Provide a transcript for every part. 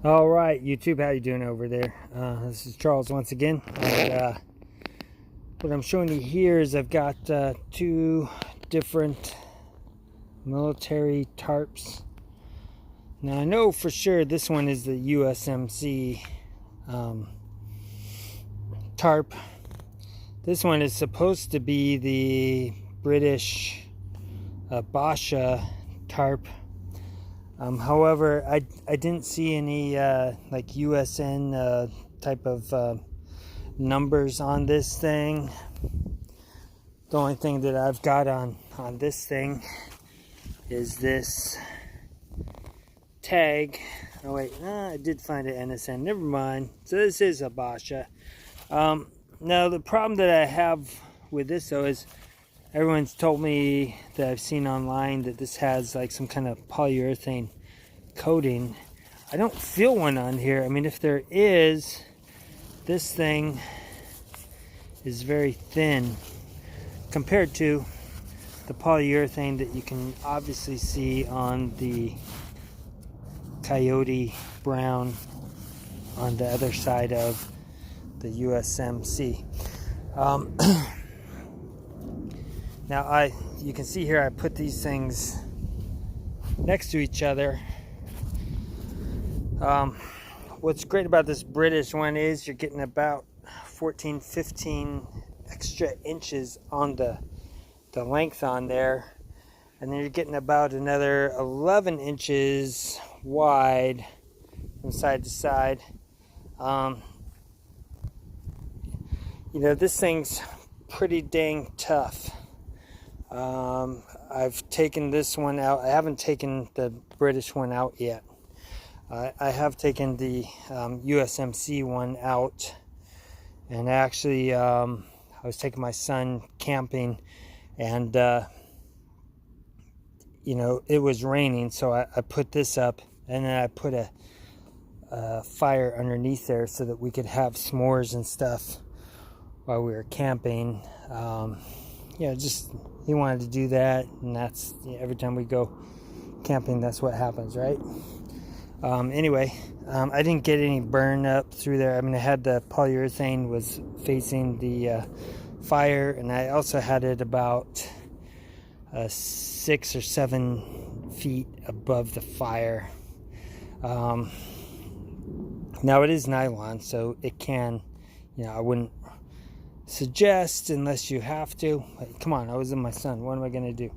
All right, YouTube, how you doing over there? This is Charles once again. And, what I'm showing you here is I've got two different military tarps. Now I know for sure this one is the USMC tarp. This one is supposed to be the British Basha tarp. However, I didn't see any like USN type of numbers on this thing. The only thing that I've got on this thing is this tag. Oh wait, I did find an NSN. Never mind. So this is a Basha. Now the problem that I have with this though is everyone's told me that I've seen online that this has like some kind of polyurethane coating. I don't feel one on here. I mean, if there is, this thing is very thin compared to the polyurethane that you can obviously see on the Coyote Brown on the other side of the USMC. Now you can see here I put these things next to each other. What's great about this British one is you're getting about 15 extra inches on the length on there, and then you're getting about another 11 inches wide from side to side. You know, this thing's pretty dang tough. I've taken this one out. I haven't taken the British one out yet. I have taken the USMC one out, and actually I was taking my son camping, and you know, it was raining, so I put this up, and then I put a fire underneath there so that we could have s'mores and stuff while we were camping. Yeah, just he wanted to do that, and that's, every time we go camping, that's what happens, right? Anyway, I didn't get any burn up through there. I mean, I had the polyurethane was facing the fire, and I also had it about 6 or 7 feet above the fire. Now it is nylon, so it can, you know, I wouldn't suggest unless you have to. Like, come on, I was with my son. What am I going to do?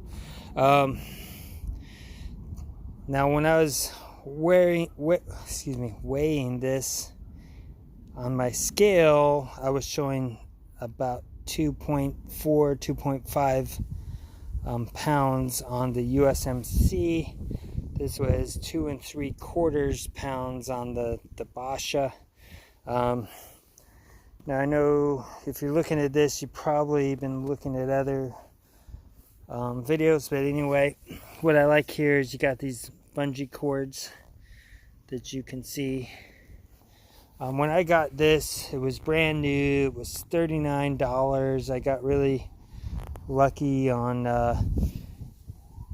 Now, when I was weighing this on my scale, I was showing about 2.5 pounds on the USMC. This was 2 3/4 pounds on the Basha. Now I know if you're looking at this, you've probably been looking at other videos, but anyway, what I like here is you got these bungee cords that you can see. When I got this, it was brand new. It was $39. I got really lucky on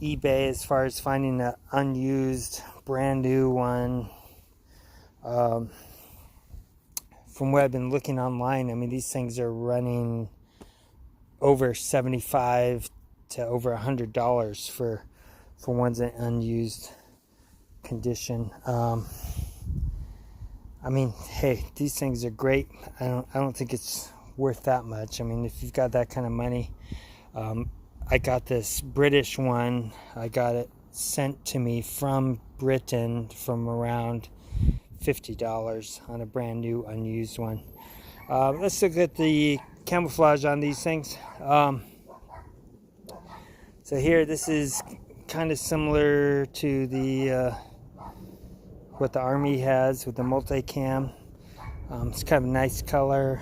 eBay as far as finding an unused brand new one. From what I've been looking online, I mean, these things are running over $75 to over $100 for ones in unused condition. I mean, hey, these things are great. I don't think it's worth that much. I mean, if you've got that kind of money, I got this British one. I got it sent to me from Britain from around $50 on a brand new unused one. Let's look at the camouflage on these things. So here, this is kind of similar to the what the Army has with the multicam. It's kind of a nice color.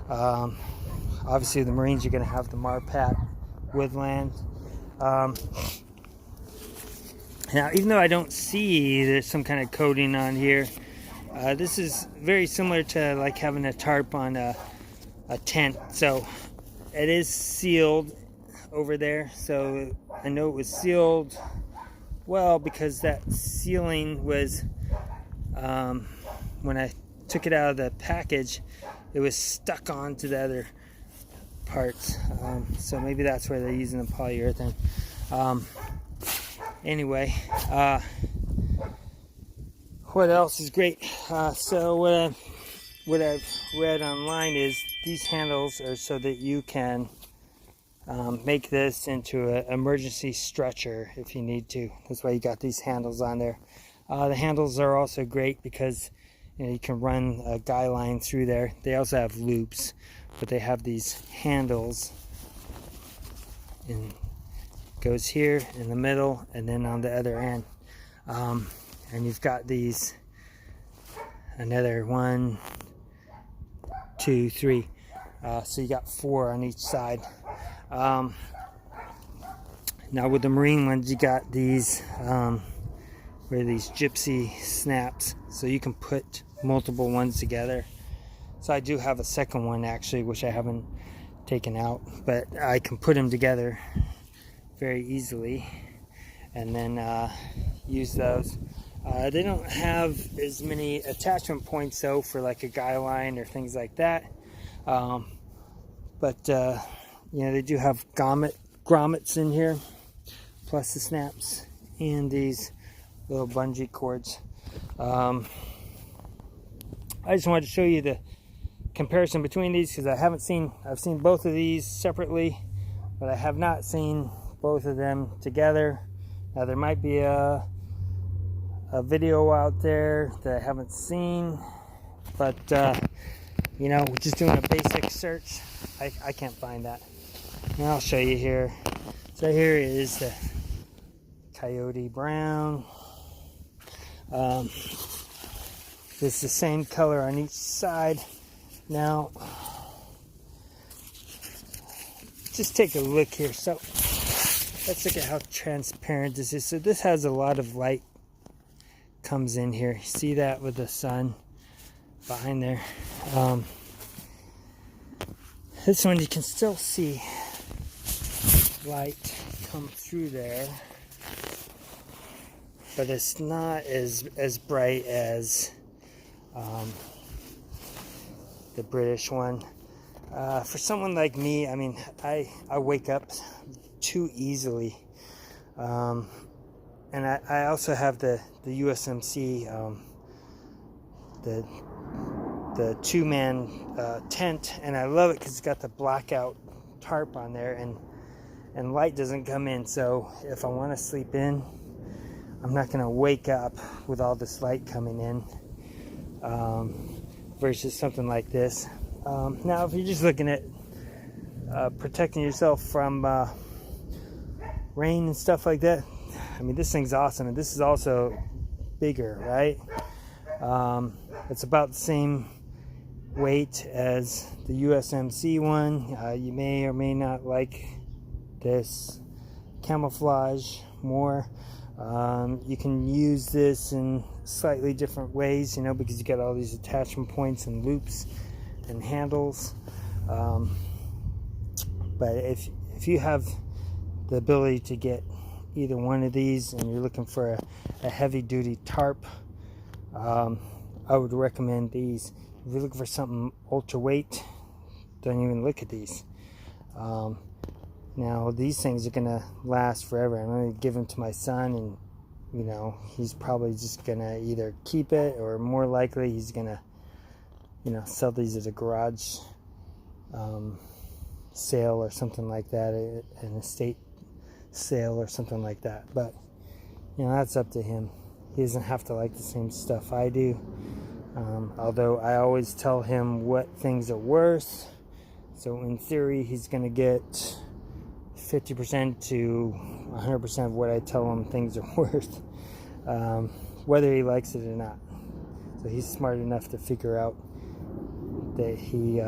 Obviously, the Marines, you're going to have the Marpat Woodland. Now, even though I don't see there's some kind of coating on here, this is very similar to like having a tarp on a tent. So it is sealed over there. So I know it was sealed well because that sealing was when I took it out of the package, it was stuck onto the other parts. So maybe that's why they're using the polyurethane. Anyway, what else is great? So what I've read online is these handles are so that you can make this into an emergency stretcher if you need to. That's why you got these handles on there. The handles are also great because you can run a guy line through there. They also have loops, but they have these handles, and it goes here in the middle and then on the other end. And you've got these, another 1, 2, 3. So you got 4 on each side. Now with the marine ones, you got these where these gypsy snaps, so you can put multiple ones together. So I do have a second one actually, which I haven't taken out, but I can put them together very easily and then use those. They don't have as many attachment points though for like a guy line or things like that, but they do have grommets in here, plus the snaps and these little bungee cords. I just wanted to show you the comparison between these because I've seen both of these separately, but I have not seen both of them together. Now there might be a video out there that I haven't seen, but just doing a basic search, I can't find that. And I'll show you here. So here is the coyote brown. It's the same color on each side. Now just take a look here. So let's look at how transparent this is. So this has a lot of light comes in here. See that with the sun behind there. This one you can still see light come through there, but it's not as bright as the British one. For someone like me, I mean, I wake up too easily, and I also have the USMC, the two-man tent, and I love it because it's got the blackout tarp on there, and light doesn't come in. So if I want to sleep in, I'm not going to wake up with all this light coming in, versus something like this. Now, if you're just looking at protecting yourself from rain and stuff like that, I mean, this thing's awesome. And this is also bigger, right? It's about the same weight as the USMC one. You may or may not like this camouflage more. You can use this in slightly different ways, because you got all these attachment points and loops and handles. But if you have the ability to get either one of these and you're looking for a heavy duty tarp, I would recommend these. If you're looking for something ultra weight, don't even look at these. Now these things are gonna last forever. I'm gonna give them to my son, and he's probably just gonna either keep it, or more likely he's gonna sell these at a garage sale or something like that, an estate sale or something like that. But that's up to him. He doesn't have to like the same stuff I do, although I always tell him what things are worth. So in theory, he's gonna get 50% to 100% of what I tell him things are worth, whether he likes it or not. So he's smart enough to figure out that he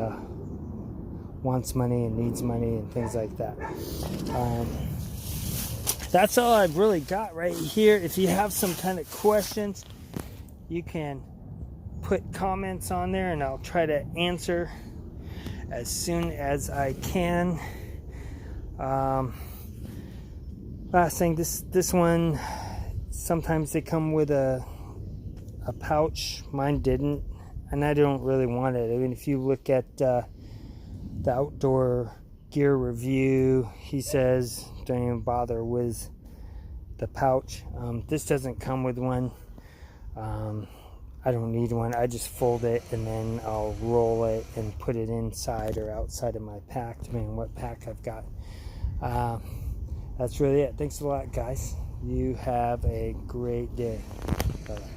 wants money and needs money and things like that. That's all I've really got right here. If you have some kind of questions, you can put comments on there and I'll try to answer as soon as I can. Last thing, this one, sometimes they come with a a pouch. Mine didn't, and I don't really want it. I mean, if you look at the outdoor gear review, he says don't even bother with the pouch. This doesn't come with one. I don't need one. I just fold it and then I'll roll it and put it inside or outside of my pack, depending on what pack I've got. That's really it. Thanks a lot, guys. You have a great day. Bye-bye.